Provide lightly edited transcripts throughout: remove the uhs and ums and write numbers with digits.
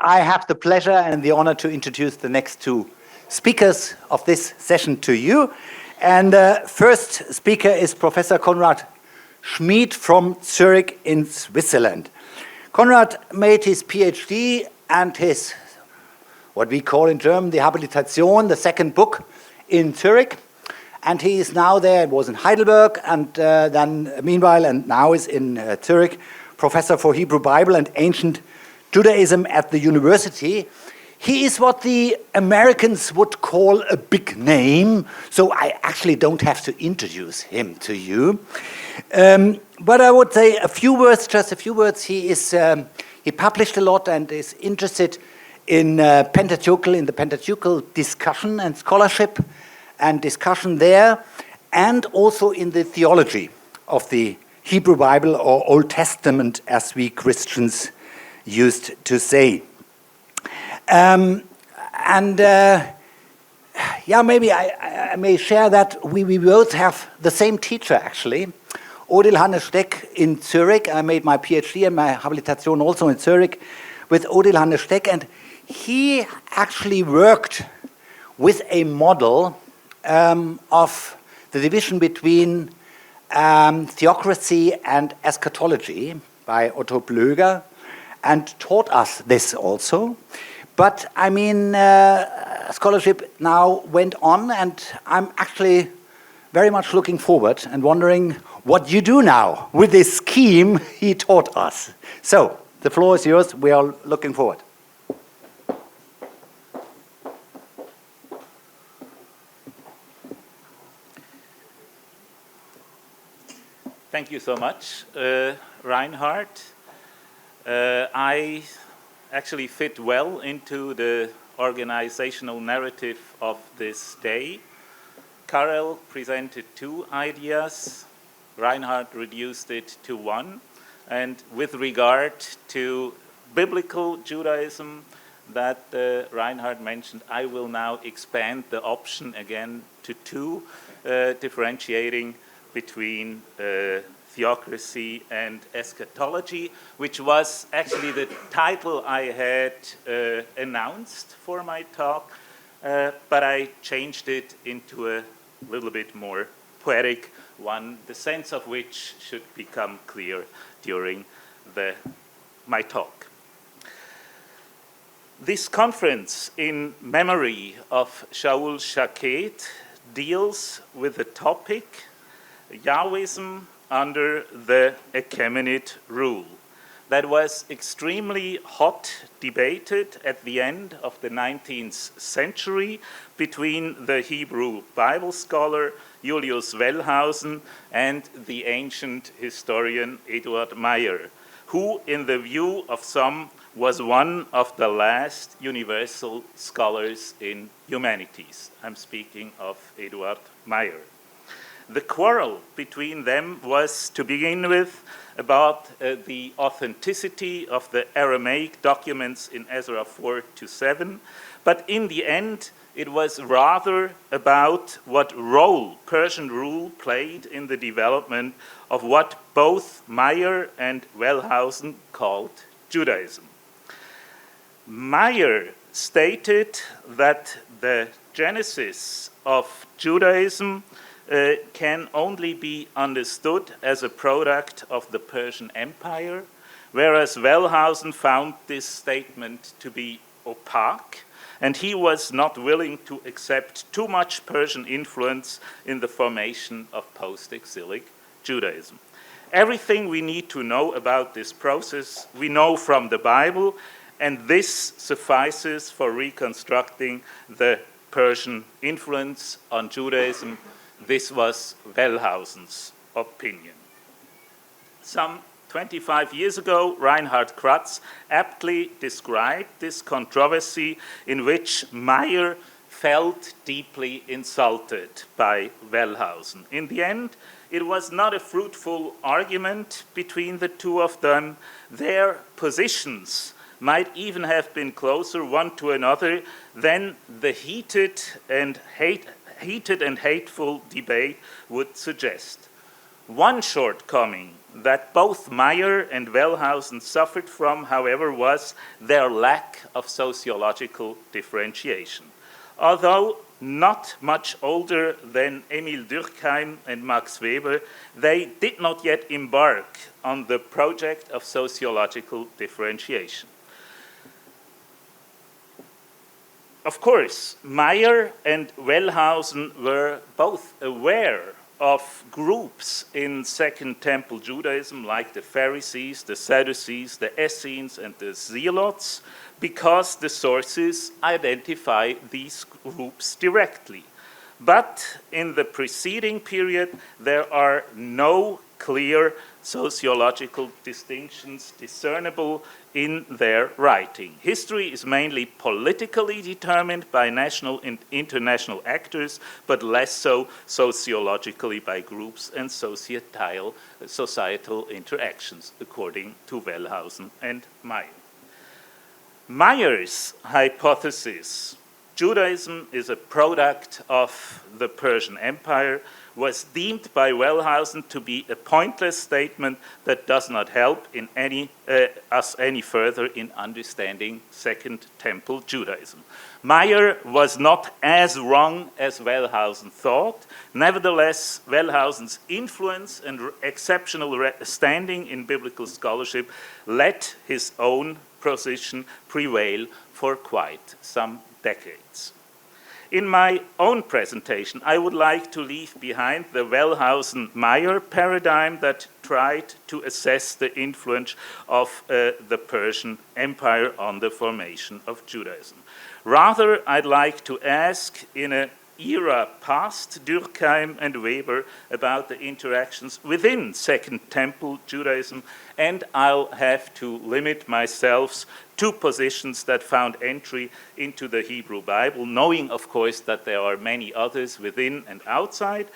I have the pleasure and the honor to introduce the next two speakers of this session to you. And first speaker is Professor Konrad Schmid from Zurich in Switzerland. Konrad made his PhD and his, what we call in German, the Habilitation, the second book, in Zurich. And he is now there, it was in Heidelberg, and then meanwhile, and now is in Zurich, professor for Hebrew Bible and Ancient Judaism at the university. He is what the Americans would call a big name, so I actually don't have to introduce him to you. But I would say a few words, just a few words. He published a lot and is interested in Pentateuch, in the Pentateuchal discussion and scholarship and discussion there, and also in the theology of the Hebrew Bible or Old Testament, as we Christians used to say. Yeah, maybe I may share that we both have the same teacher, actually, Odil Hannes Steck in Zurich. I made my PhD and my habilitation also in Zurich with Odil Hannes Steck, and he actually worked with a model of the division between theocracy and eschatology by Otto Plöger, and taught us this also. But I mean, scholarship now went on, and I'm actually very much looking forward and wondering what you do now with this scheme he taught us. So, the floor is yours. We are looking forward. Thank you so much, Reinhard. I actually fit well into the organizational narrative of this day. Karel presented two ideas, Reinhard reduced it to one, and with regard to biblical Judaism that Reinhard mentioned, I will now expand the option again to two, differentiating between theocracy and eschatology, which was actually the title I had announced for my talk, but I changed it into a little bit more poetic one, the sense of which should become clear during my talk. This conference in memory of Shaul Shaked deals with the topic Yahwism under the Achaemenid rule. That was extremely hot debated at the end of the 19th century between the Hebrew Bible scholar Julius Wellhausen and the ancient historian Eduard Meyer, who, in the view of some, was one of the last universal scholars in humanities. I'm speaking of Eduard Meyer. The quarrel between them was, to begin with, about the authenticity of the Aramaic documents in Ezra 4-7, but in the end, it was rather about what role Persian rule played in the development of what both Meyer and Wellhausen called Judaism. Meyer stated that the genesis of Judaism can only be understood as a product of the Persian Empire, whereas Wellhausen found this statement to be opaque, and he was not willing to accept too much Persian influence in the formation of post-exilic Judaism. Everything we need to know about this process we know from the Bible, and this suffices for reconstructing the Persian influence on Judaism. This was Wellhausen's opinion. Some 25 years ago, Reinhard Kratz aptly described this controversy in which Meyer felt deeply insulted by Wellhausen. In the end, it was not a fruitful argument between the two of them. Their positions might even have been closer one to another than the heated and hateful debate would suggest. One shortcoming that both Meyer and Wellhausen suffered from, however, was their lack of sociological differentiation. Although not much older than Emil Durkheim and Max Weber, they did not yet embark on the project of sociological differentiation. Of course, Meyer and Wellhausen were both aware of groups in Second Temple Judaism like the Pharisees, the Sadducees, the Essenes, and the Zealots, because the sources identify these groups directly. But in the preceding period, there are no clear sociological distinctions discernible in their writing. History is mainly politically determined by national and international actors, but less so sociologically by groups and societal interactions, according to Wellhausen and Meyer. Meyer's hypothesis, Judaism is a product of the Persian Empire, was deemed by Wellhausen to be a pointless statement that does not help in us any further in understanding Second Temple Judaism. Meyer was not as wrong as Wellhausen thought. Nevertheless, Wellhausen's influence and exceptional standing in biblical scholarship let his own position prevail for quite some decades. In my own presentation, I would like to leave behind the Wellhausen-Meyer paradigm that tried to assess the influence of the Persian Empire on the formation of Judaism. Rather, I'd like to ask, in an era past Durkheim and Weber, about the interactions within Second Temple Judaism, and I'll have to limit myself to positions that found entry into the Hebrew Bible, knowing, of course, that there are many others within and outside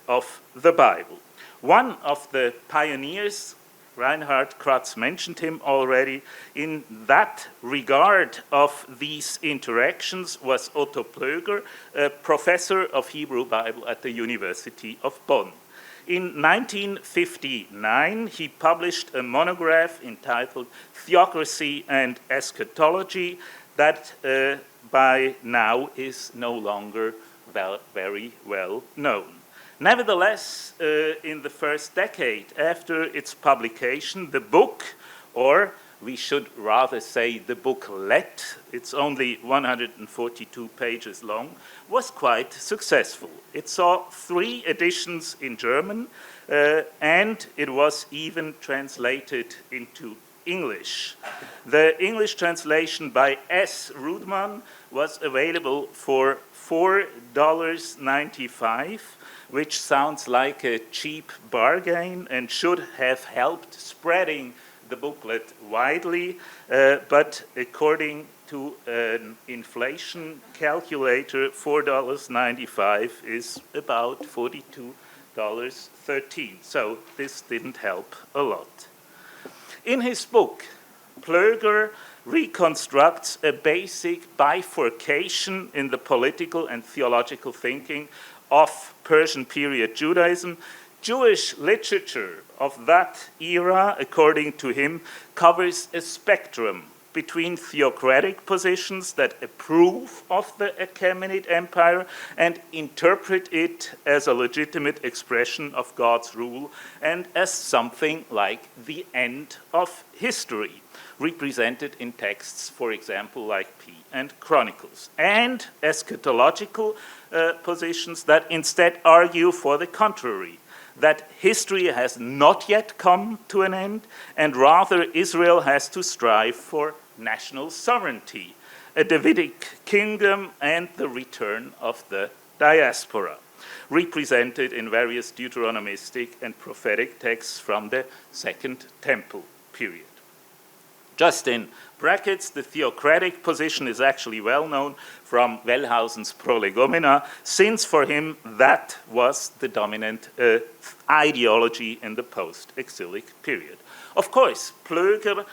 of the Bible. One of the pioneers, Reinhard Kratz mentioned him already, in that regard of these interactions was Otto Plöger, a professor of Hebrew Bible at the University of Bonn. In 1959, he published a monograph entitled Theocracy and Eschatology that by now is no longer very well known. Nevertheless, in the first decade after its publication, the book, or we should rather say the booklet, it's only 142 pages long, was quite successful. It saw 3 editions in German, and it was even translated into English. The English translation by S. Rudman was available for $4.95, which sounds like a cheap bargain and should have helped spreading the booklet widely, but according to an inflation calculator, $4.95 is about $42.13. So this didn't help a lot. In his book, Plöger reconstructs a basic bifurcation in the political and theological thinking of Persian period Judaism. Jewish literature of that era, according to him, covers a spectrum between theocratic positions that approve of the Achaemenid Empire and interpret it as a legitimate expression of God's rule and as something like the end of history, represented in texts, for example, like P and Chronicles, and eschatological positions that instead argue for the contrary, that history has not yet come to an end, and rather Israel has to strive for national sovereignty, a Davidic kingdom, and the return of the diaspora, represented in various Deuteronomistic and prophetic texts from the Second Temple period. Just in brackets, the theocratic position is actually well known from Wellhausen's Prolegomena, since for him that was the dominant ideology in the post-exilic period. Of course, Plöger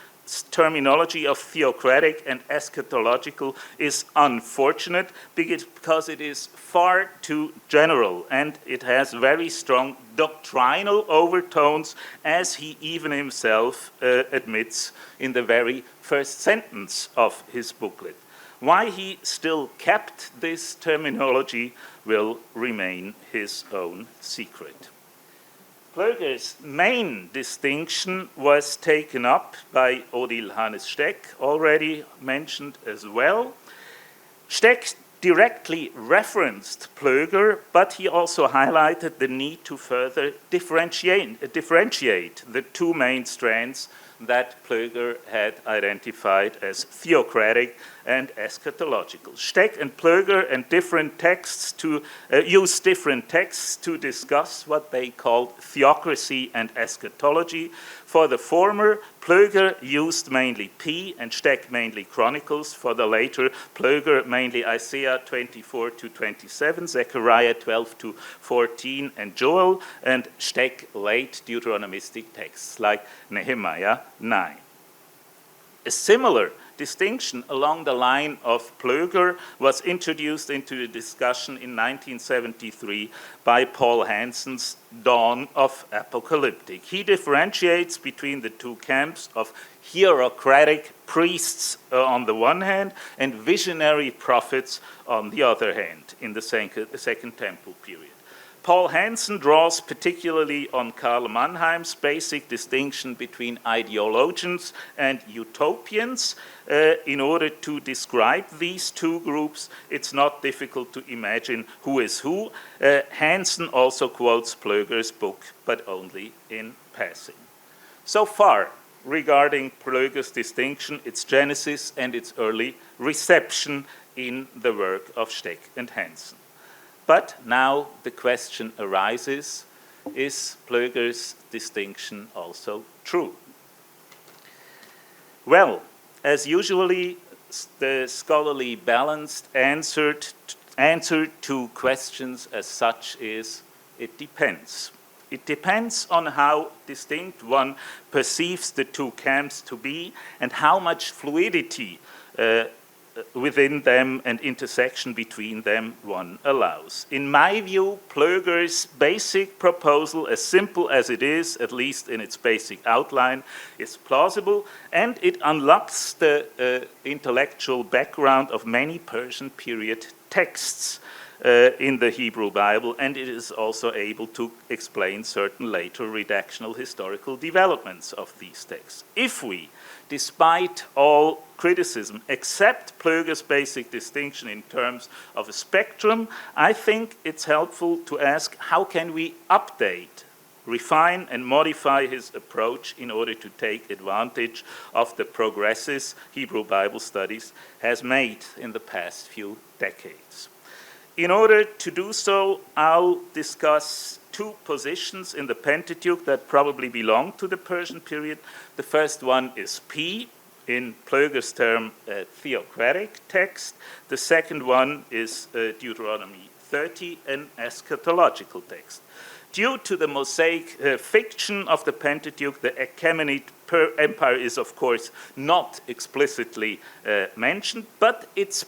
terminology of theocratic and eschatological is unfortunate because it is far too general and it has very strong doctrinal overtones, as he even himself admits in the very first sentence of his booklet. Why he still kept this terminology will remain his own secret. Plöger's main distinction was taken up by Odile Hannes Steck, already mentioned as well. Steck directly referenced Plöger, but he also highlighted the need to further differentiate the two main strands that Plöger had identified as theocratic and eschatological. Steck and Plöger and different texts use different texts to discuss what they called theocracy and eschatology. For the former, Plöger used mainly P and Steck mainly Chronicles. For the later, Plöger mainly Isaiah 24 to 27, Zechariah 12 to 14, and Joel, and Steck late Deuteronomistic texts like Nehemiah 9. A similar distinction along the line of Plöger was introduced into the discussion in 1973 by Paul Hansen's Dawn of Apocalyptic. He differentiates between the two camps of hierocratic priests on the one hand and visionary prophets on the other hand in the Second Temple period. Paul Hansen draws particularly on Karl Mannheim's basic distinction between ideologians and utopians. In order to describe these two groups, it's not difficult to imagine who is who. Hansen also quotes Plöger's book, but only in passing. So far, regarding Plöger's distinction, its genesis and its early reception in the work of Steck and Hansen. But now the question arises, is Plöger's distinction also true? Well, as usually, the scholarly balanced answer to questions as such is, it depends. It depends on how distinct one perceives the two camps to be and how much fluidity within them and intersection between them one allows. In my view, Plöger's basic proposal, as simple as it is, at least in its basic outline, is plausible, and it unlocks the intellectual background of many Persian period texts in the Hebrew Bible, and it is also able to explain certain later redactional historical developments of these texts. If we, despite all criticism, accept Plöger's basic distinction in terms of a spectrum, I think it's helpful to ask how can we update, refine and modify his approach in order to take advantage of the progresses Hebrew Bible studies has made in the past few decades. In order to do so, I'll discuss two positions in the Pentateuch that probably belong to the Persian period. The first one is P, in Plöger's term, a theocratic text. The second one is Deuteronomy 30, an eschatological text. Due to the Mosaic fiction of the Pentateuch, the Achaemenid Empire is, of course, not explicitly mentioned, but it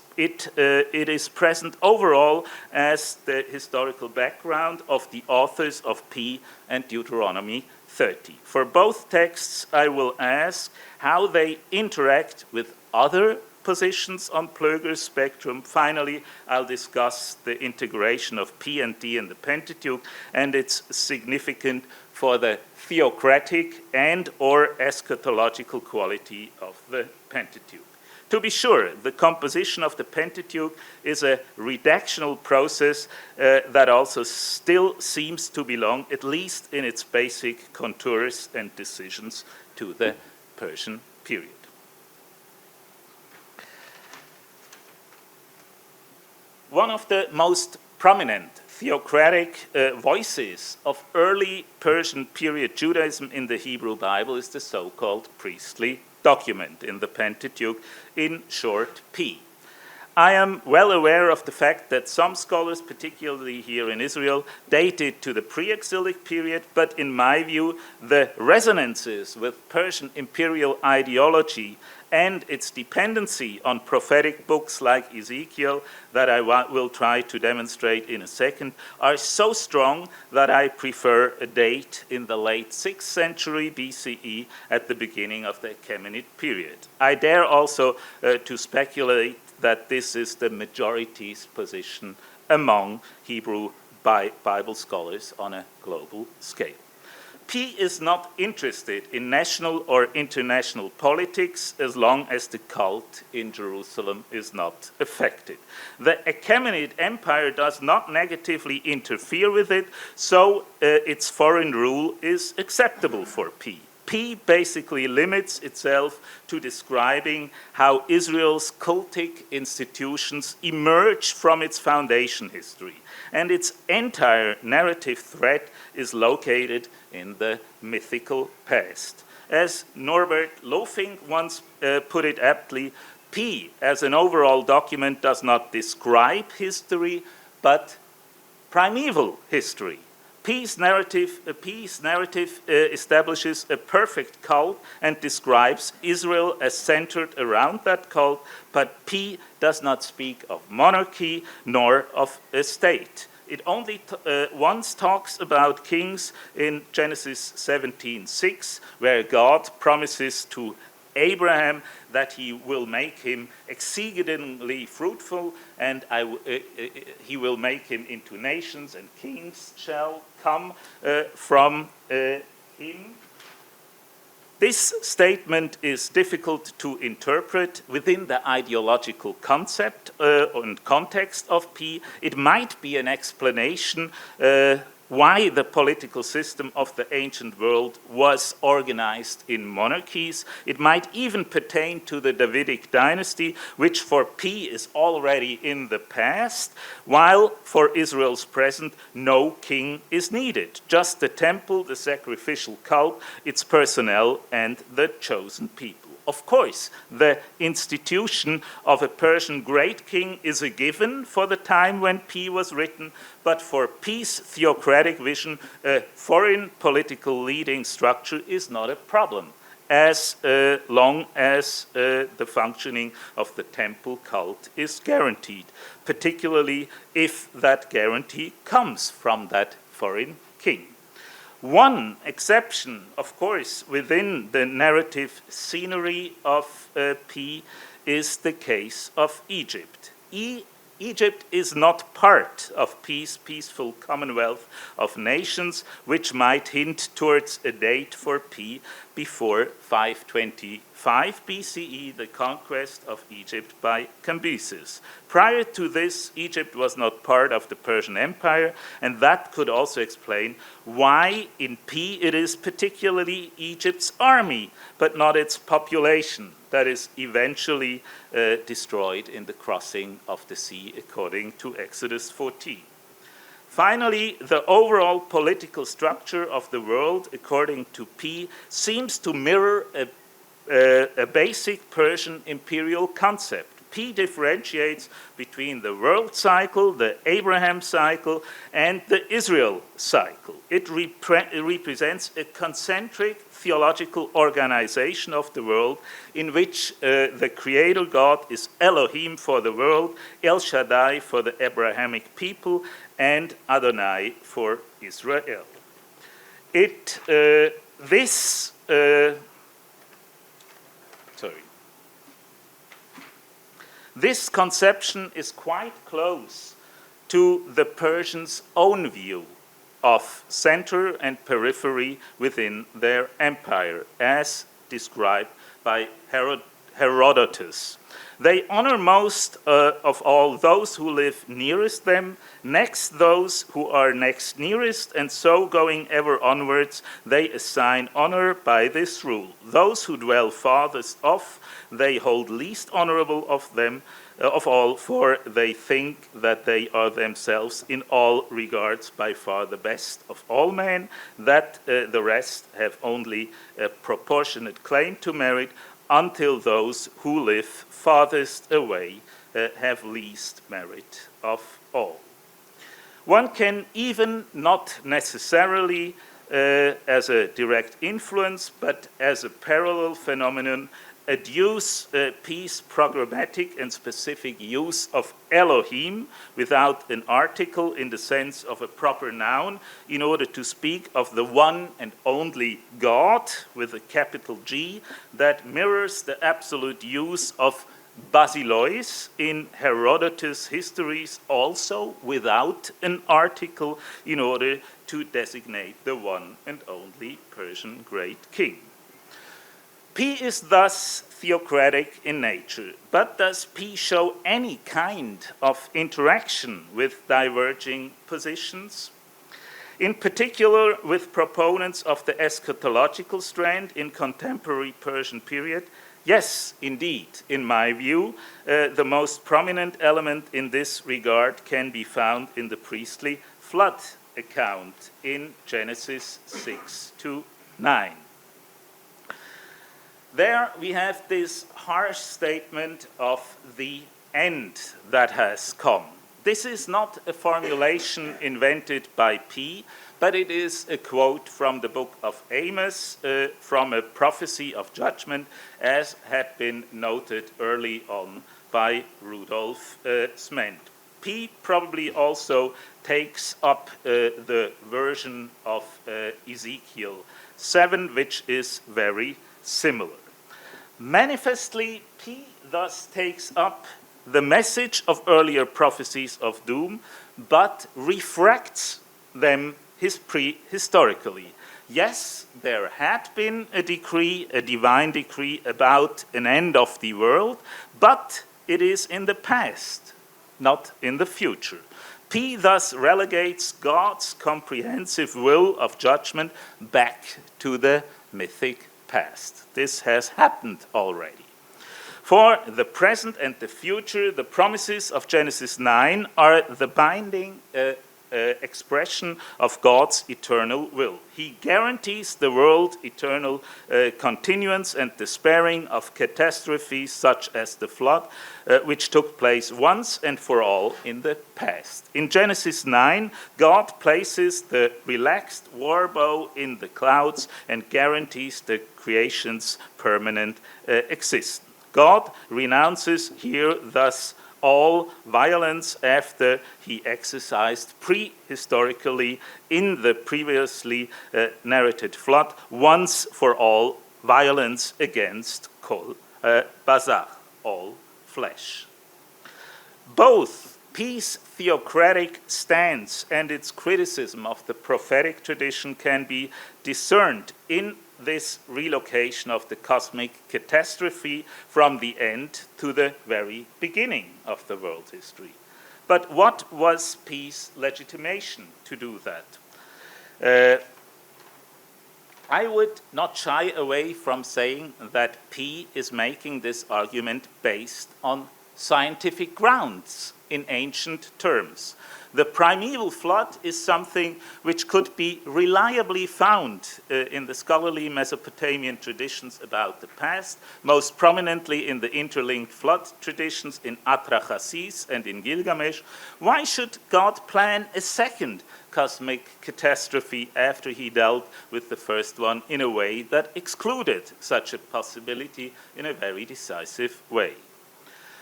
is present overall as the historical background of the authors of P and Deuteronomy 30. For both texts, I will ask how they interact with other positions on Plöger's spectrum. Finally, I'll discuss the integration of P and D in the Pentateuch and its significance for the theocratic and or eschatological quality of the Pentateuch. To be sure, the composition of the Pentateuch is a redactional process that also still seems to belong, at least in its basic contours and decisions, to the Persian period. One of the most prominent theocratic voices of early Persian period Judaism in the Hebrew Bible is the so-called priestly document in the Pentateuch, in short, P. I am well aware of the fact that some scholars, particularly here in Israel, date it to the pre-exilic period, but in my view, the resonances with Persian imperial ideology and its dependency on prophetic books like Ezekiel, that I will try to demonstrate in a second, are so strong that I prefer a date in the late 6th century BCE at the beginning of the Achaemenid period. I dare also to speculate that this is the majority's position among Hebrew Bible scholars on a global scale. P is not interested in national or international politics as long as the cult in Jerusalem is not affected. The Achaemenid Empire does not negatively interfere with it, so its foreign rule is acceptable for P. P basically limits itself to describing how Israel's cultic institutions emerge from its foundation history, and its entire narrative thread is located in the mythical past. As Norbert Lofing once put it aptly, P as an overall document does not describe history, but primeval history. P's narrative establishes a perfect cult and describes Israel as centered around that cult, but P does not speak of monarchy nor of a state. It only once talks about kings in Genesis 17:6, where God promises to Abraham that he will make him exceedingly fruitful, and he will make him into nations, and kings shall come from him. This statement is difficult to interpret within the ideological concept and context of P. It might be an explanation why the political system of the ancient world was organized in monarchies. It might even pertain to the Davidic dynasty, which for P is already in the past, while for Israel's present, no king is needed. Just the temple, the sacrificial cult, its personnel, and the chosen people. Of course, the institution of a Persian great king is a given for the time when P was written, but for P's theocratic vision, a foreign political leading structure is not a problem, as long as the functioning of the temple cult is guaranteed, particularly if that guarantee comes from that foreign king. One exception, of course, within the narrative scenery of P is the case of Egypt. Egypt is not part of P's peaceful commonwealth of nations, which might hint towards a date for P before 525 BCE, the conquest of Egypt by Cambyses. Prior to this, Egypt was not part of the Persian Empire, and that could also explain why in P it is particularly Egypt's army, but not its population, that is eventually destroyed in the crossing of the sea, according to Exodus 14. Finally, the overall political structure of the world, according to P, seems to mirror a basic Persian imperial concept. P differentiates between the world cycle, the Abraham cycle, and the Israel cycle. It represents a concentric theological organization of the world in which the creator God is Elohim for the world, El Shaddai for the Abrahamic people, and Adonai for Israel. This conception is quite close to the Persians' own view of center and periphery within their empire, as described by Herodotus. They honor most of all those who live nearest them, next those who are next nearest, and so going ever onwards, they assign honor by this rule. Those who dwell farthest off, they hold least honorable of them, of all, for they think that they are themselves in all regards by far the best of all men, that the rest have only a proportionate claim to merit, until those who live farthest away have least merit of all. One can even not necessarily as a direct influence, but as a parallel phenomenon, adduce P's programmatic and specific use of Elohim without an article in the sense of a proper noun in order to speak of the one and only God with a capital G that mirrors the absolute use of basileus in Herodotus' histories, also without an article in order to designate the one and only Persian great king. P is thus theocratic in nature, but does P show any kind of interaction with diverging positions? In particular, with proponents of the eschatological strand in contemporary Persian period? Yes, indeed, in my view, the most prominent element in this regard can be found in the priestly flood account in Genesis 6-9. There we have this harsh statement of the end that has come. This is not a formulation invented by P, but it is a quote from the book of Amos, from a prophecy of judgment, as had been noted early on by Rudolf Schmid. P probably also takes up the version of Ezekiel 7, which is very similar. Manifestly, P thus takes up the message of earlier prophecies of doom, but refracts them historically. Yes, there had been a decree, a divine decree about an end of the world, but it is in the past, not in the future. P thus relegates God's comprehensive will of judgment back to the mythic past. This has happened already. For the present and the future, the promises of Genesis 9 are the binding expression of God's eternal will. He guarantees the world eternal continuance and the sparing of catastrophes such as the flood, which took place once and for all in the past. In Genesis 9, God places the relaxed war bow in the clouds and guarantees the creation's permanent existence. God renounces here thus all violence after he exercised prehistorically in the previously narrated flood, once for all violence against kol basar, all flesh. Both P's theocratic stance and its criticism of the prophetic tradition can be discerned in this relocation of the cosmic catastrophe from the end to the very beginning of the world history. But what was P's legitimation to do that? I would not shy away from saying that P is making this argument based on scientific grounds in ancient terms. The primeval flood is something which could be reliably found in the scholarly Mesopotamian traditions about the past, most prominently in the interlinked flood traditions in Atrahasis and in Gilgamesh. Why should God plan a second cosmic catastrophe after he dealt with the first one in a way that excluded such a possibility in a very decisive way?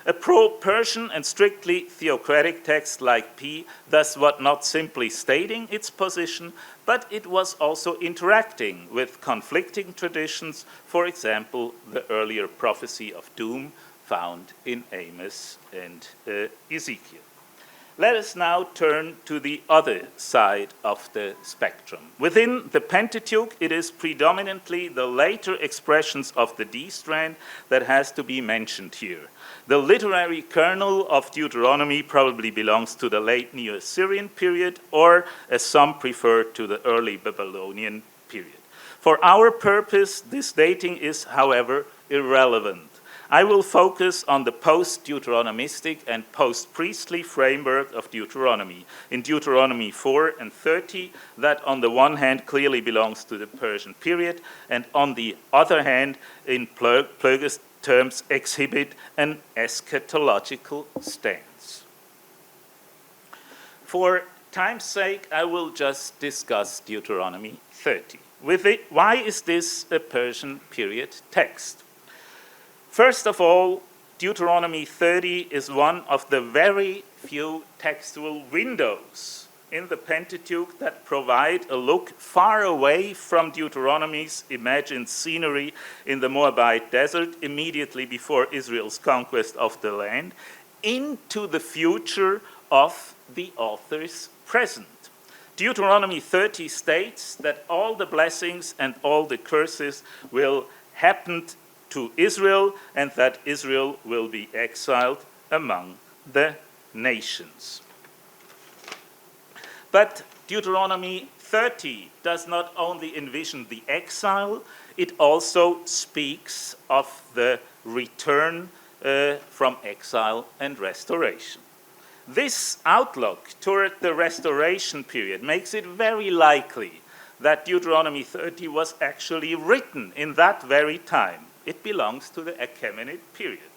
A pro-Persian and strictly theocratic text like P thus was not simply stating its position, but it was also interacting with conflicting traditions, for example, the earlier prophecy of doom found in Amos and Ezekiel. Let us now turn to the other side of the spectrum. Within the Pentateuch, it is predominantly the later expressions of the D strand that has to be mentioned here. The literary kernel of Deuteronomy probably belongs to the late Neo-Assyrian period, or, as some prefer, to the early Babylonian period. For our purpose, this dating is, however, irrelevant. I will focus on the post-Deuteronomistic and post-priestly framework of Deuteronomy. In Deuteronomy 4 and 30, that on the one hand clearly belongs to the Persian period, and on the other hand, in Plöger's terms exhibit an eschatological stance. For time's sake, I will just discuss Deuteronomy 30. Why is this a Persian period text? First of all, Deuteronomy 30 is one of the very few textual windows in the Pentateuch that provide a look far away from Deuteronomy's imagined scenery in the Moabite desert immediately before Israel's conquest of the land into the future of the author's present. Deuteronomy 30 states that all the blessings and all the curses will happen to Israel and that Israel will be exiled among the nations. But Deuteronomy 30 does not only envision the exile, it also speaks of the return from exile and restoration. This outlook toward the restoration period makes it very likely that Deuteronomy 30 was actually written in that very time. It belongs to the Achaemenid period.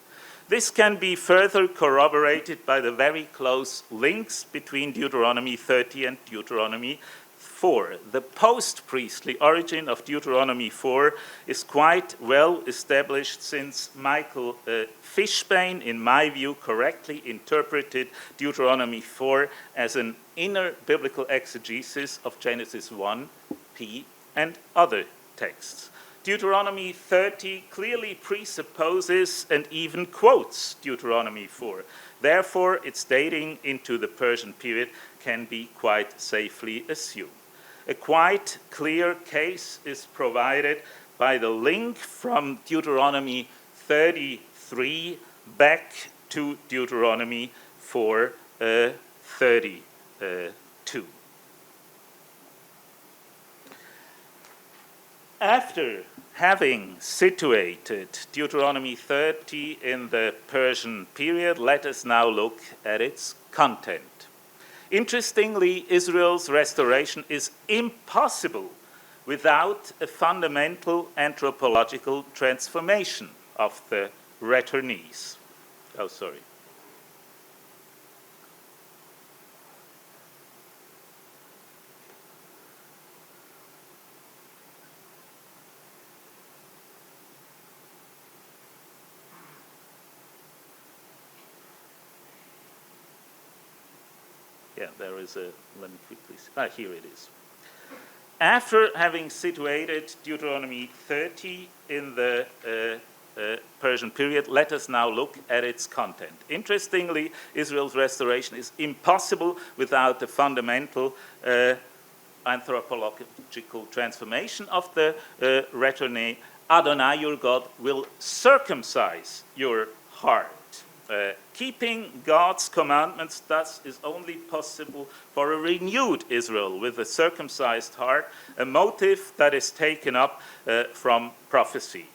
This can be further corroborated by the very close links between Deuteronomy 30 and Deuteronomy 4. The post-priestly origin of Deuteronomy 4 is quite well established since Michael Fishbane, in my view, correctly interpreted Deuteronomy 4 as an inner biblical exegesis of Genesis 1, P, and other texts. Deuteronomy 30 clearly presupposes and even quotes Deuteronomy 4. Therefore, its dating into the Persian period can be quite safely assumed. A quite clear case is provided by the link from Deuteronomy 33 back to Deuteronomy 4:32. After having situated Deuteronomy 30 in the Persian period, let us now look at its content. Interestingly, Israel's restoration is impossible without a fundamental anthropological transformation of the returnees. Oh, sorry. Yeah, there is a, let me quickly see. Here it is. After having situated Deuteronomy 30 in the Persian period, let us now look at its content. Interestingly, Israel's restoration is impossible without the fundamental anthropological transformation of the returnee. Adonai, your God, will circumcise your heart. Keeping God's commandments thus is only possible for a renewed Israel with a circumcised heart, a motive that is taken up from prophecy.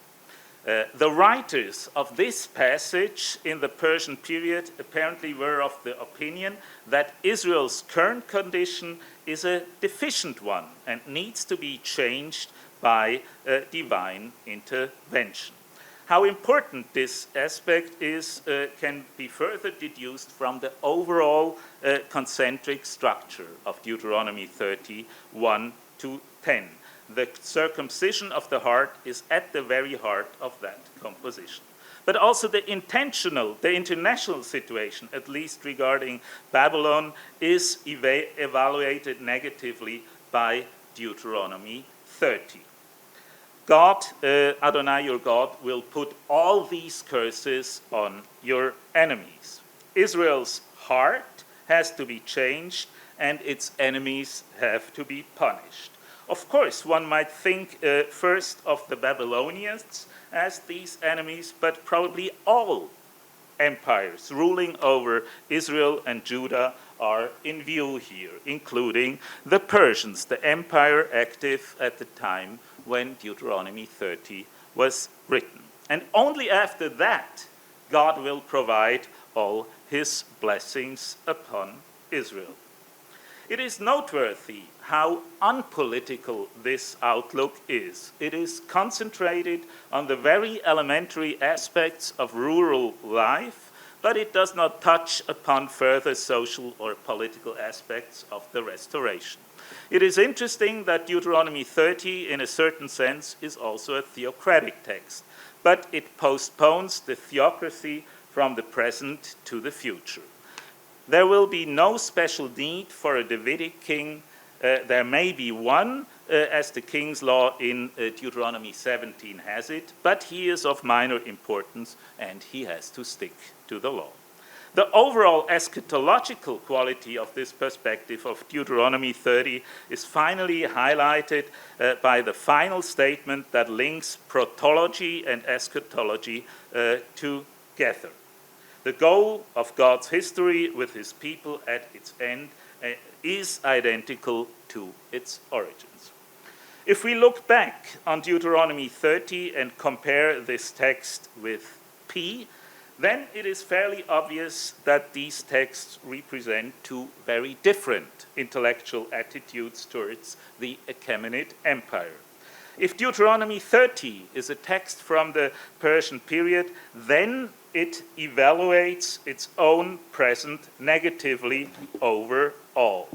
The writers of this passage in the Persian period apparently were of the opinion that Israel's current condition is a deficient one and needs to be changed by divine intervention. How important this aspect is can be further deduced from the overall concentric structure of Deuteronomy 30, 1 to 10. The circumcision of the heart is at the very heart of that composition. But also the international situation, at least regarding Babylon, is evaluated negatively by Deuteronomy 30. God, Adonai your God, will put all these curses on your enemies. Israel's heart has to be changed and its enemies have to be punished. Of course, one might think first of the Babylonians as these enemies, but probably all empires ruling over Israel and Judah are in view here, including the Persians, the empire active at the time when Deuteronomy 30 was written. And only after that, God will provide all his blessings upon Israel. It is noteworthy how unpolitical this outlook is. It is concentrated on the very elementary aspects of rural life, but it does not touch upon further social or political aspects of the restoration. It is interesting that Deuteronomy 30, in a certain sense, is also a theocratic text, but it postpones the theocracy from the present to the future. There will be no special need for a Davidic king. There may be one, as the king's law in Deuteronomy 17 has it, but he is of minor importance and he has to stick to the law. The overall eschatological quality of this perspective of Deuteronomy 30 is finally highlighted by the final statement that links protology and eschatology together. The goal of God's history with his people at its end is identical to its origins. If we look back on Deuteronomy 30 and compare this text with P, then it is fairly obvious that these texts represent two very different intellectual attitudes towards the Achaemenid Empire. If Deuteronomy 30 is a text from the Persian period, then it evaluates its own present negatively overall.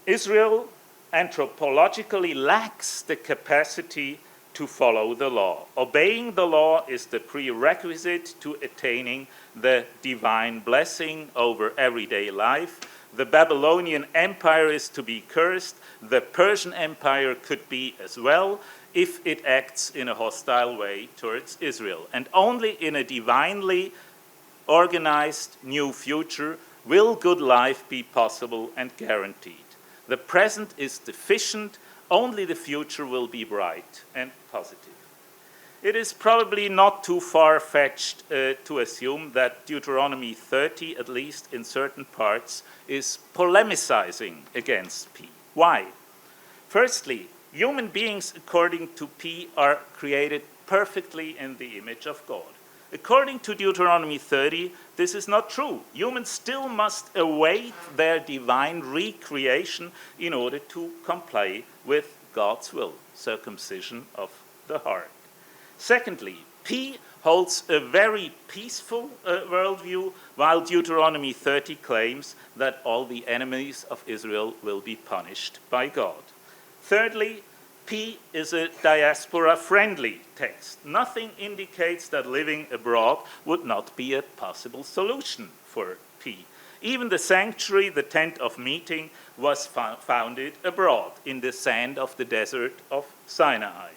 Israel anthropologically lacks the capacity to follow the law. Obeying the law is the prerequisite to attaining the divine blessing over everyday life. The Babylonian Empire is to be cursed. The Persian Empire could be as well if it acts in a hostile way towards Israel. And only in a divinely organized new future will good life be possible and guaranteed. The present is deficient. Only the future will be bright and positive. It is probably not too far-fetched to assume that Deuteronomy 30, at least in certain parts, is polemicizing against P. Why? Firstly, human beings, according to P, are created perfectly in the image of God. According to Deuteronomy 30, this is not true. Humans still must await their divine recreation in order to comply with God's will, circumcision of the heart. Secondly, P holds a very peaceful worldview, while Deuteronomy 30 claims that all the enemies of Israel will be punished by God. Thirdly, P is a diaspora-friendly text. Nothing indicates that living abroad would not be a possible solution for P. Even the sanctuary, the tent of meeting, was founded abroad in the sand of the desert of Sinai.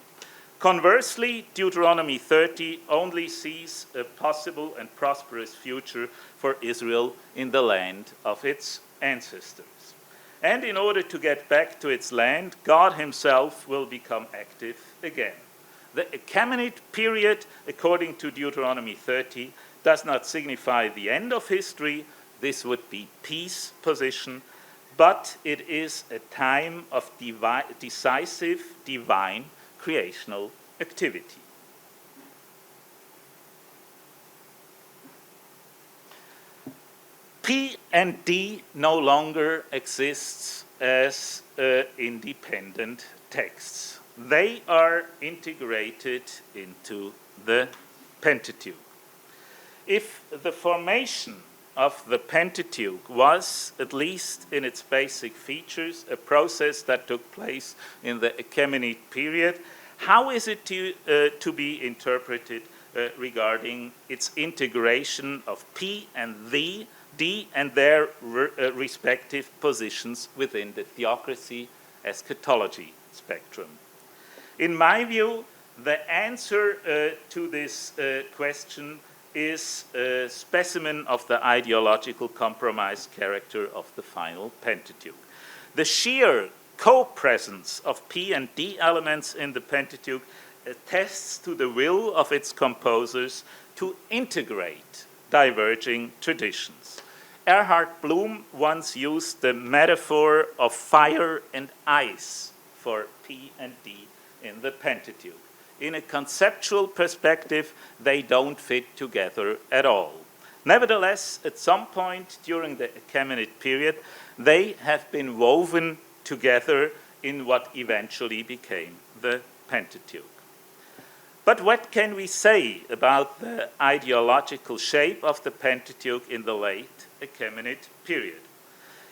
Conversely, Deuteronomy 30 only sees a possible and prosperous future for Israel in the land of its ancestors. And in order to get back to its land, God himself will become active again. The Achaemenid period, according to Deuteronomy 30, does not signify the end of history. This would be peace position, but it is a time of decisive divine creational activity. P and D no longer exists as independent texts. They are integrated into the Pentateuch. If the formation of the Pentateuch was, at least in its basic features, a process that took place in the Achaemenid period, how is it to be interpreted regarding its integration of P and D and their respective positions within the theocracy eschatology spectrum? In my view, the answer to this question is a specimen of the ideological compromise character of the final Pentateuch. The sheer co-presence of P and D elements in the Pentateuch attests to the will of its composers to integrate diverging traditions. Erhard Bloom once used the metaphor of fire and ice for P and D in the Pentateuch. In a conceptual perspective, they don't fit together at all. Nevertheless, at some point during the Achaemenid period, they have been woven together in what eventually became the Pentateuch. But what can we say about the ideological shape of the Pentateuch in the late Achaemenid period?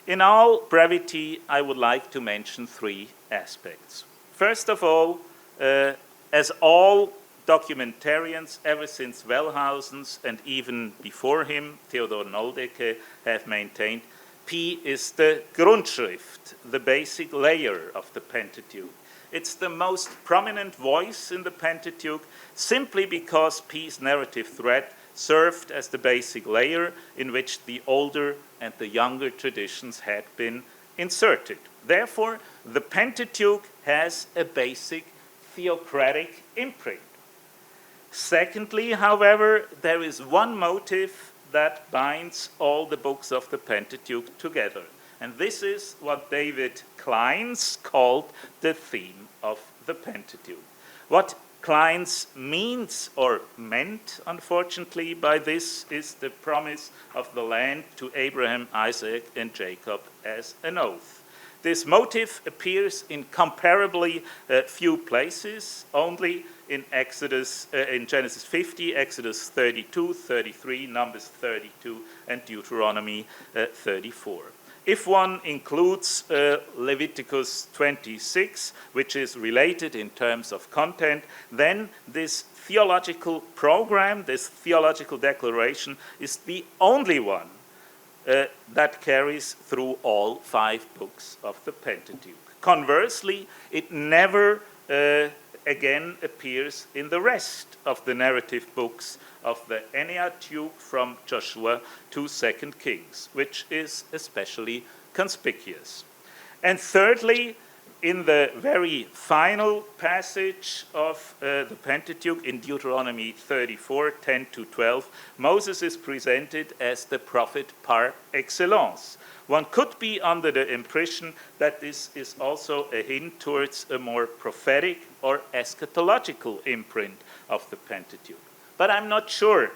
In all brevity, I would like to mention three aspects. First of all, as all documentarians ever since Wellhausen's and even before him, Theodor Noldeke, have maintained, P is the Grundschrift, the basic layer of the Pentateuch. It's the most prominent voice in the Pentateuch simply because P's narrative thread served as the basic layer in which the older and the younger traditions had been inserted. Therefore, the Pentateuch has a basic theocratic imprint. Secondly, however, there is one motive that binds all the books of the Pentateuch together. And this is what David Kleins called the theme of the Pentateuch. What Kleins means or meant, unfortunately, by this is the promise of the land to Abraham, Isaac, and Jacob as an oath. This motive appears in comparably few places, only in Genesis 50, Exodus 32, 33, Numbers 32, and Deuteronomy 34. If one includes Leviticus 26, which is related in terms of content, then this theological program, this theological declaration, is the only one that carries through all 5 books of the Pentateuch. Conversely, it never again appears in the rest of the narrative books of the Pentateuch from Joshua to 2 Kings, which is especially conspicuous. And thirdly, in the very final passage of the Pentateuch in Deuteronomy 34, 10 to 12, Moses is presented as the prophet par excellence. One could be under the impression that this is also a hint towards a more prophetic or eschatological imprint of the Pentateuch. But I'm not sure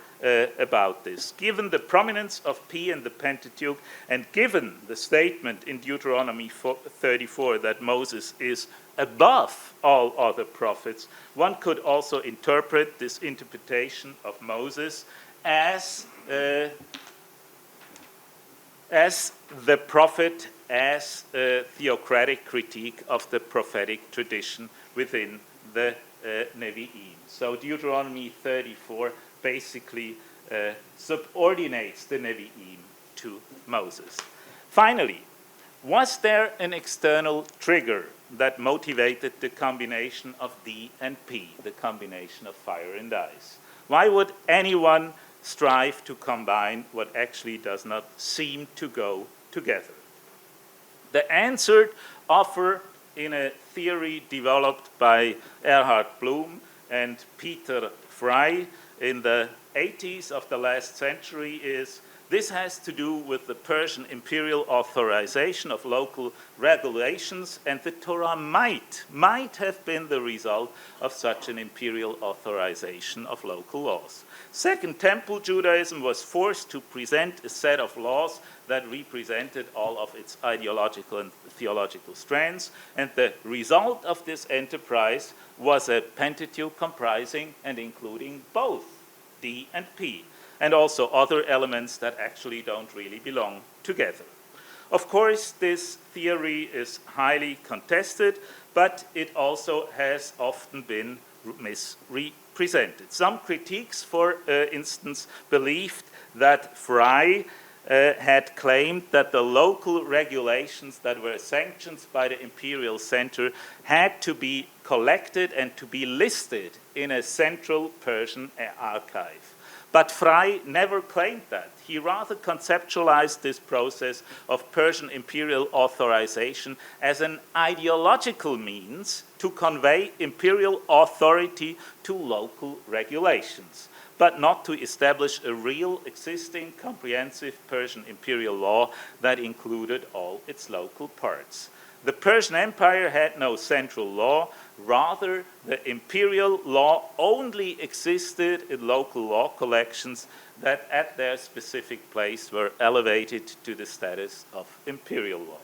about this. Given the prominence of P in the Pentateuch, and given the statement in Deuteronomy 34 that Moses is above all other prophets, one could also interpret this interpretation of Moses as the prophet, as a theocratic critique of the prophetic tradition within the Nevi'im. So Deuteronomy 34 basically subordinates the Nevi'im to Moses. Finally, was there an external trigger that motivated the combination of D and P, the combination of fire and ice? Why would anyone strive to combine what actually does not seem to go together? The answer offered in a theory developed by Erhard Bloom and Peter Frey in the 80s of the last century is this has to do with the Persian imperial authorization of local regulations, and the Torah might have been the result of such an imperial authorization of local laws. Second Temple Judaism was forced to present a set of laws that represented all of its ideological and theological strands, and the result of this enterprise was a Pentateuch comprising and including both D and P, and also other elements that actually don't really belong together. Of course, this theory is highly contested, but it also has often been misrepresented. Some critiques, for instance, believed that Frey had claimed that the local regulations that were sanctioned by the imperial center had to be collected and to be listed in a central Persian archive. But Frey never claimed that. He rather conceptualized this process of Persian imperial authorization as an ideological means to convey imperial authority to local regulations, but not to establish a real existing comprehensive Persian imperial law that included all its local parts. The Persian Empire had no central law. Rather, the imperial law only existed in local law collections that at their specific place were elevated to the status of imperial law.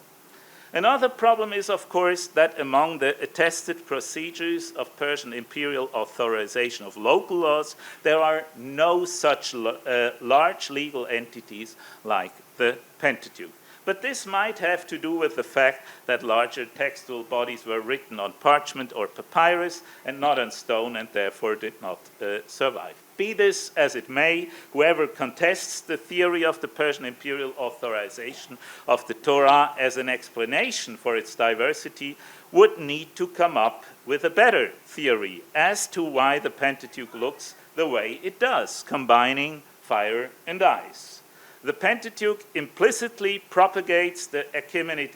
Another problem is, of course, that among the attested procedures of Persian imperial authorization of local laws, there are no such large legal entities like the Pentateuch. But this might have to do with the fact that larger textual bodies were written on parchment or papyrus and not on stone, and therefore did not survive. Be this as it may, whoever contests the theory of the Persian imperial authorization of the Torah as an explanation for its diversity would need to come up with a better theory as to why the Pentateuch looks the way it does, combining fire and ice. The Pentateuch implicitly propagates the Achaemenid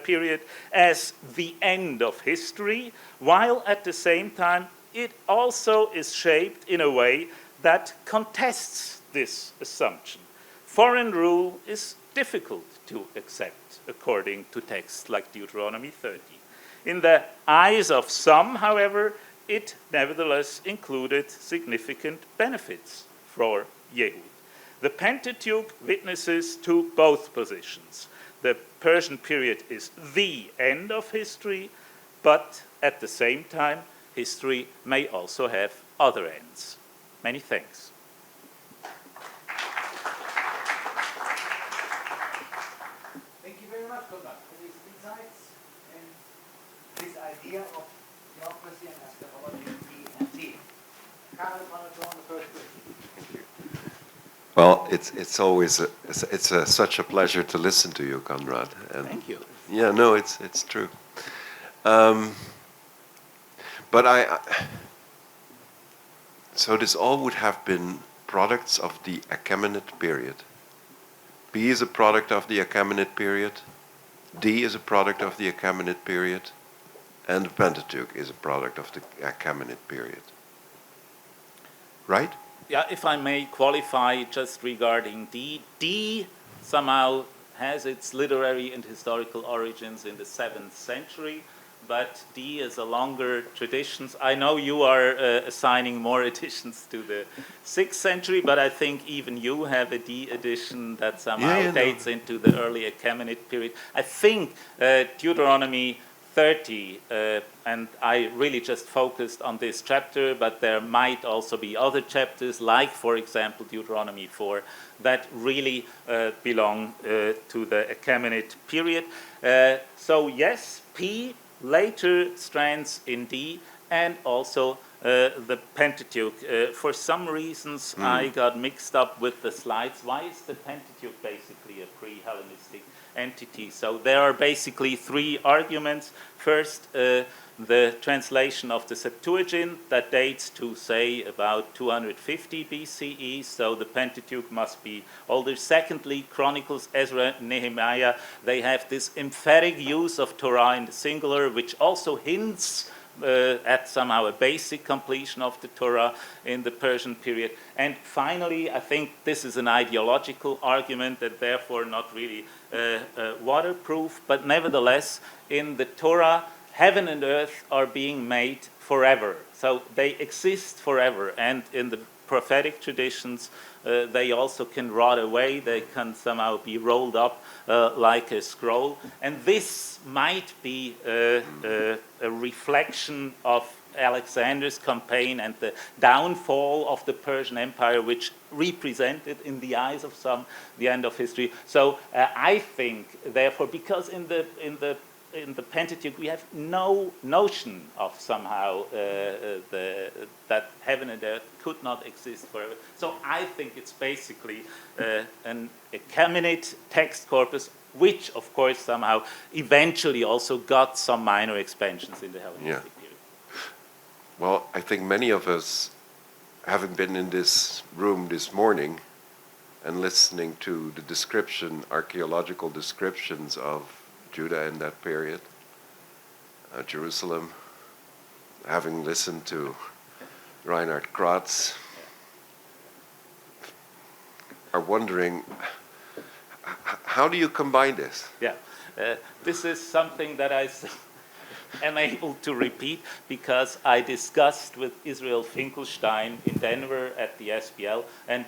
period as the end of history, while at the same time it also is shaped in a way that contests this assumption. Foreign rule is difficult to accept, according to texts like Deuteronomy 30. In the eyes of some, however, it nevertheless included significant benefits for Yehud. The Pentateuch witnesses to both positions. The Persian period is the end of history, but at the same time, history may also have other ends. Many thanks. Thank you very much, Konrad, for these insights and this idea of theocracy and eschatology and T. Karl, want to go on the first question? Well, it's always such a pleasure to listen to you, Konrad. And thank you. Yeah, no, it's true. But so this all would have been products of the Achaemenid period. B is a product of the Achaemenid period. D is a product of the Achaemenid period. And the Pentateuch is a product of the Achaemenid period. Right? Yeah, if I may qualify just regarding D. D somehow has its literary and historical origins in the 7th century, but D is a longer tradition. I know you are assigning more editions to the 6th century, but I think even you have a D edition that somehow dates into the early Achaemenid period. I think Deuteronomy 30, and I really just focused on this chapter, but there might also be other chapters, like, for example, Deuteronomy 4, that really belong to the Achaemenid period. So yes, P, later strands in D, and also the Pentateuch. For some reasons, I got mixed up with the slides. Why is the Pentateuch basically a pre-Hellenistic entity? So there are basically three arguments. First, the translation of the Septuagint that dates to, say, about 250 BCE, so the Pentateuch must be older. Secondly, Chronicles, Ezra, Nehemiah, they have this emphatic use of Torah in the singular, which also hints at somehow a basic completion of the Torah in the Persian period. And finally, I think this is an ideological argument and therefore not really waterproof, but nevertheless, in the Torah, heaven and earth are being made forever. So they exist forever. And in the prophetic traditions, they also can rot away. They can somehow be rolled up like a scroll. And this might be a reflection of Alexander's campaign and the downfall of the Persian Empire, which represented in the eyes of some the end of history. So I think, therefore, because in the Pentateuch we have no notion of somehow that heaven and earth could not exist forever. So I think it's basically an Achaemenid text corpus, which of course somehow eventually also got some minor expansions in the Hellenistic period. Well, I think many of us, having been in this room this morning and listening to the description, archaeological descriptions of Judah in that period, Jerusalem, having listened to Reinhard Kratz, are wondering, how do you combine this? Yeah. This is something that I am able to repeat because I discussed with Israel Finkelstein in Denver at the SBL, and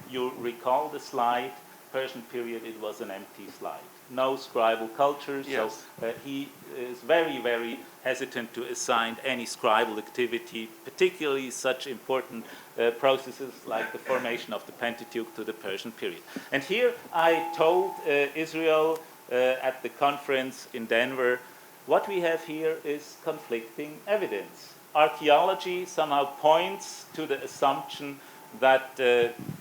you recall the slide, Persian period, it was an empty slide. No scribal culture, Yes. so he is very, very hesitant to assign any scribal activity, particularly such important processes like the formation of the Pentateuch, to the Persian period. And here I told Israel at the conference in Denver, what we have here is conflicting evidence. Archaeology somehow points to the assumption that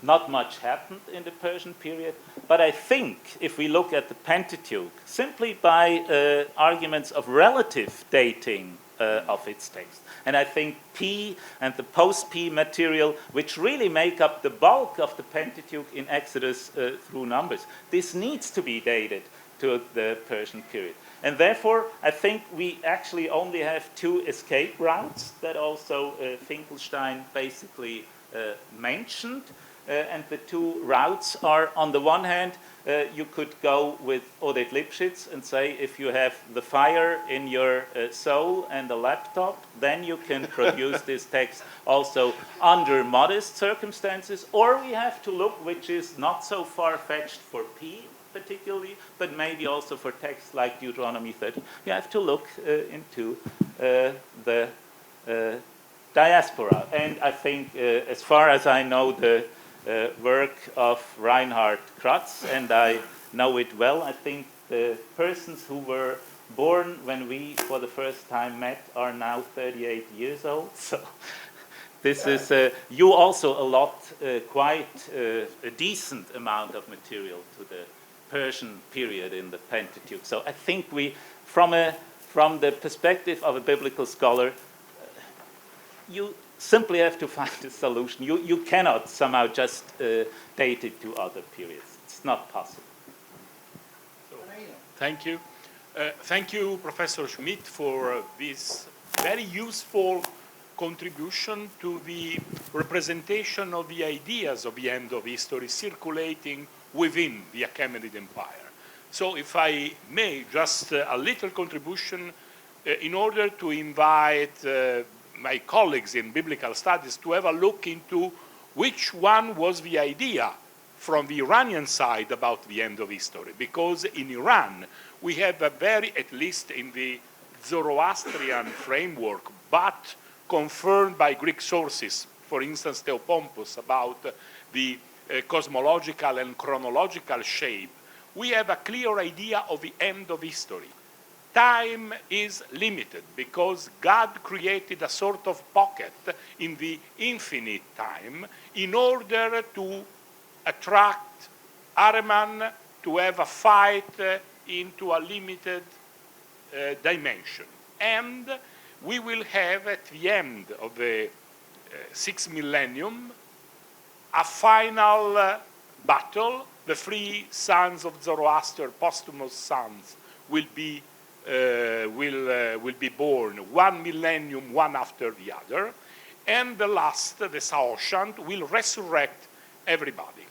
not much happened in the Persian period. But I think if we look at the Pentateuch, simply by arguments of relative dating of its text, and I think P and the post-P material, which really make up the bulk of the Pentateuch in Exodus through Numbers, this needs to be dated to the Persian period. And therefore, I think we actually only have two escape routes that also Finkelstein basically mentioned. And the two routes are, on the one hand, you could go with Oded Lipschitz and say, if you have the fire in your soul and a laptop, then you can produce this text also under modest circumstances. Or we have to look, which is not so far-fetched for P particularly, but maybe also for texts like Deuteronomy 30. You have to look into the diaspora. And I think, as far as I know, the work of Reinhard Kratz, and I know it well, I think the persons who were born when we for the first time met are now 38 years old. So this is, you also allot quite a decent amount of material to the Persian period in the Pentateuch. So I think we, from the perspective of a biblical scholar, you simply have to find a solution. You cannot somehow just date it to other periods. It's not possible. So, thank you. Thank you, Professor Schmid, for this very useful contribution to the representation of the ideas of the end of history circulating within the Achaemenid Empire. So if I may, just a little contribution in order to invite my colleagues in biblical studies to have a look into which one was the idea from the Iranian side about the end of history. Because in Iran, we have a very, at least in the Zoroastrian framework, but confirmed by Greek sources, for instance, Theopompus, about the cosmological and chronological shape, we have a clear idea of the end of history. Time is limited because God created a sort of pocket in the infinite time in order to attract Ahriman to have a fight into a limited dimension. And we will have at the end of the 6th millennium a final battle. The 3 sons of Zoroaster, posthumous sons, will be born 1 millennium, one after the other, and the last, the Saoshant, will resurrect everybody.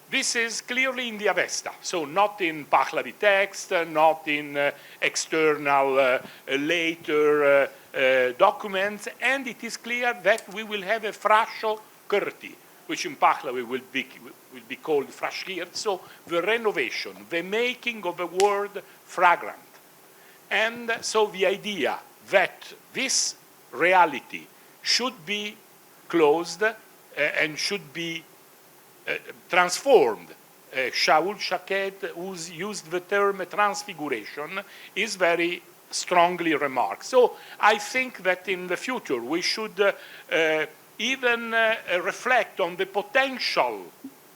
This is clearly in the Avesta, so not in Pahlavi text, not in external later documents, and it is clear that we will have a frasho curti, which in Pahlavi will be called frashkirt, so the renovation, the making of a word fragrant. And so the idea that this reality should be closed and should be transformed. Shaul Shaked, who used the term transfiguration, is very strongly remarked. So I think that in the future we should even reflect on the potential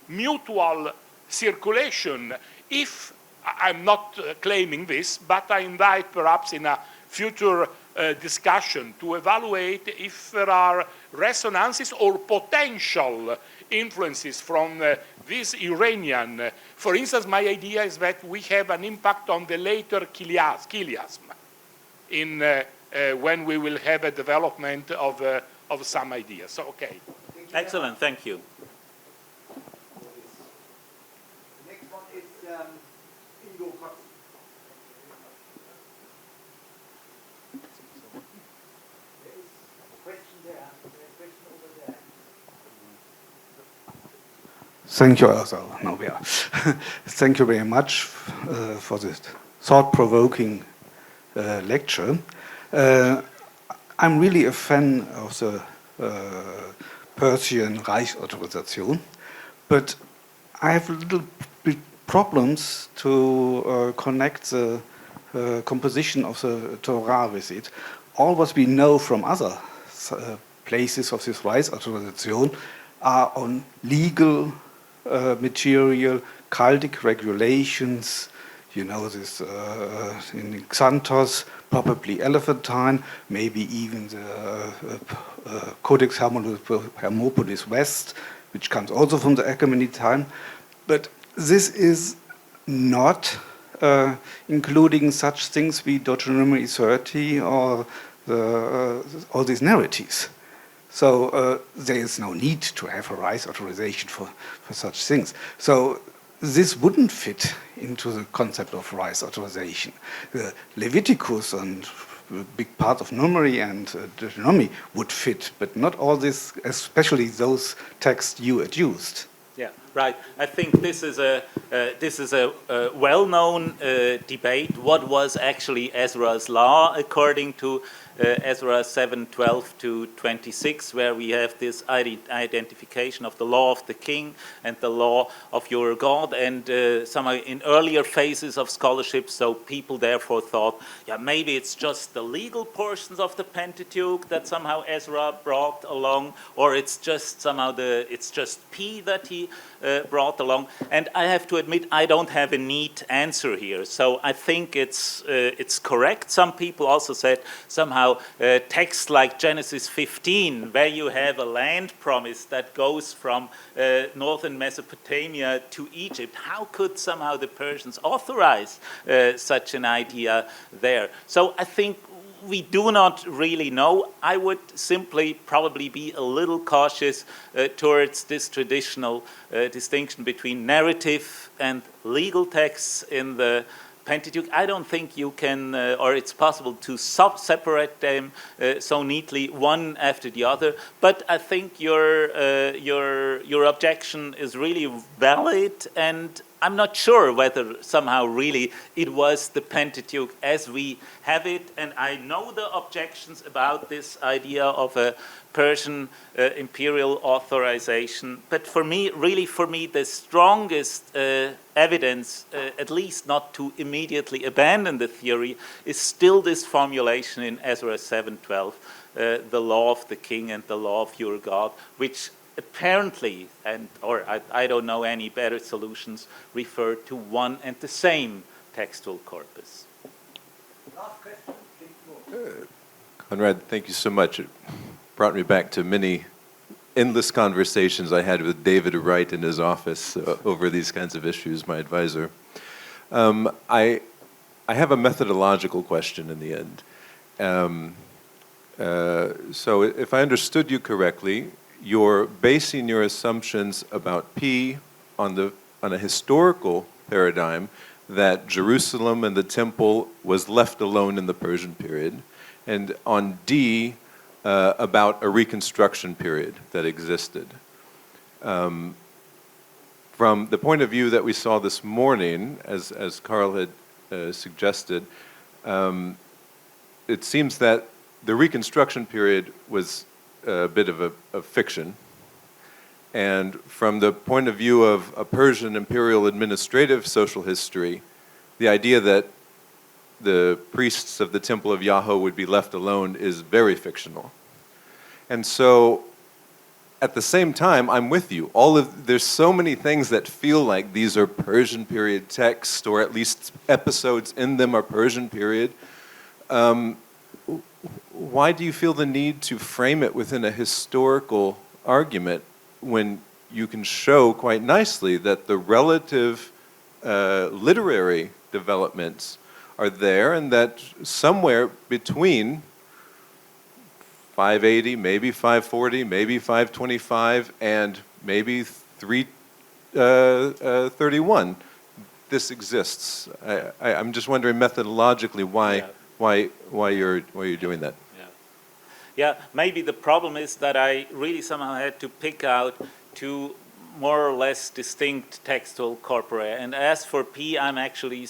mutual circulation if, I'm not claiming this, but I invite perhaps in a future discussion to evaluate if there are resonances or potential influences from this Iranian. For instance, my idea is that we have an impact on the later Chiliasm when we will have a development of some ideas. So, okay. Excellent, thank you. The next one is Ingo Cox. Thank you also. No, yeah. Thank you very much for this thought-provoking lecture. I'm really a fan of the Persian Reichsorganisation, but I have little bit problems to connect the composition of the Torah with it. All what we know from other places of this Reichsorganisation are on legal material, cultic regulations, you know, this in Xanthos, probably Elephantine, maybe even the Codex Hermopolis West, which comes also from the Achaemenid time. But this is not including such things wie Deuteronomy 30 or all these narratives. So there is no need to have a rights authorization for such things. So this wouldn't fit into the concept of rights authorization. Leviticus and a big part of Numeri and Deuteronomy would fit, but not all this, especially those texts you adduced. Yeah, right. I think this is a well-known debate. What was actually Ezra's law according to Ezra 7:12 to 26, where we have this identification of the law of the king and the law of your God, and somehow in earlier phases of scholarship, so people therefore thought, yeah, maybe it's just the legal portions of the Pentateuch that somehow Ezra brought along, or it's just somehow it's just P that he brought along. And I have to admit, I don't have a neat answer here. So I think it's correct. Some people also said somehow texts like Genesis 15, where you have a land promise that goes from northern Mesopotamia to Egypt. How could somehow the Persians authorize such an idea there? So I think we do not really know. I would simply probably be a little cautious towards this traditional distinction between narrative and legal texts in the Pentateuch. I don't think you can, or it's possible to separate them so neatly, one after the other. But I think your objection is really valid, and I'm not sure whether somehow really it was the Pentateuch as we have it. And I know the objections about this idea of a Persian imperial authorization. But for me, the strongest evidence, at least not to immediately abandon the theory, is still this formulation in Ezra 7:12, the law of the king and the law of your God, which apparently, or I don't know any better solutions, refer to one and the same textual corpus. Last question, please. Konrad, thank you so much. It brought me back to many endless conversations I had with David Wright in his office over these kinds of issues, my advisor. I have a methodological question in the end. So if I understood you correctly, you're basing your assumptions about P on a historical paradigm that Jerusalem and the temple was left alone in the Persian period, and on D about a reconstruction period that existed. From the point of view that we saw this morning, as Carl had suggested, it seems that the reconstruction period was a bit of a fiction. And from the point of view of a Persian imperial administrative social history, the idea that the priests of the Temple of Yahweh would be left alone is very fictional. And so, at the same time, I'm with you. There's so many things that feel like these are Persian period texts, or at least episodes in them are Persian period. Why do you feel the need to frame it within a historical argument when you can show quite nicely that the relative literary developments are there, and that somewhere between 580, maybe 540, maybe 525, and maybe 331, this exists? I'm just wondering methodologically why you're doing that. Yeah, maybe the problem is that I really somehow had to pick out two more or less distinct textual corpora. And as for P, I'm actually,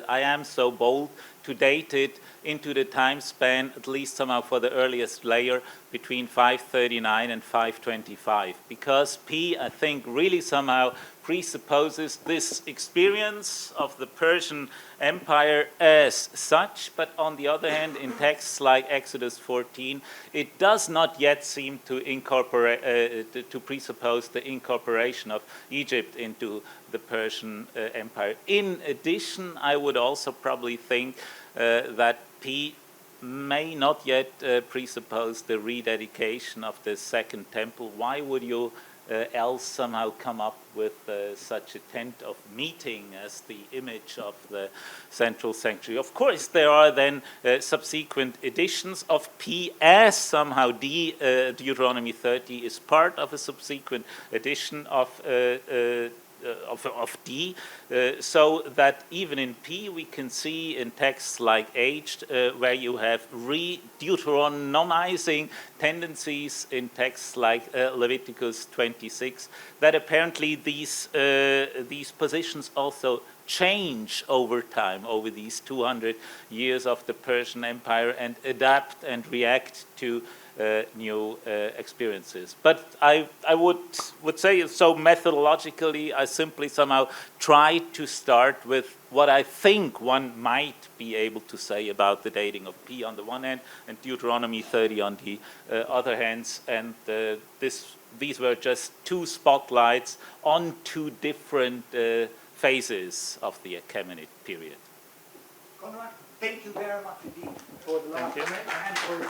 I am so bold to date it into the time span, at least somehow for the earliest layer, between 539 and 525. Because P, I think, really somehow presupposes this experience of the Persian Empire as such, but on the other hand, in texts like Exodus 14, it does not yet seem to incorporate, to presuppose the incorporation of Egypt into the Persian Empire. In addition, I would also probably think that P may not yet presuppose the rededication of the Second Temple. Why would you else somehow come up with such a tent of meeting as the image of the central sanctuary? Of course, there are then subsequent editions of P, as somehow D, Deuteronomy 30, is part of a subsequent edition of D, so that even in P we can see in texts like Aged, where you have re-Deuteronomizing tendencies in texts like Leviticus 26, that apparently these positions also change over time, over these 200 years of the Persian Empire, and adapt and react to new experiences. But I would say, so methodologically, I simply somehow try to start with what I think one might be able to say about the dating of P on the one hand, and Deuteronomy 30 on the other hands, and these were just two spotlights on two different phases of the Achaemenid period. Konrad, thank you very much indeed for the last Thank you. and for the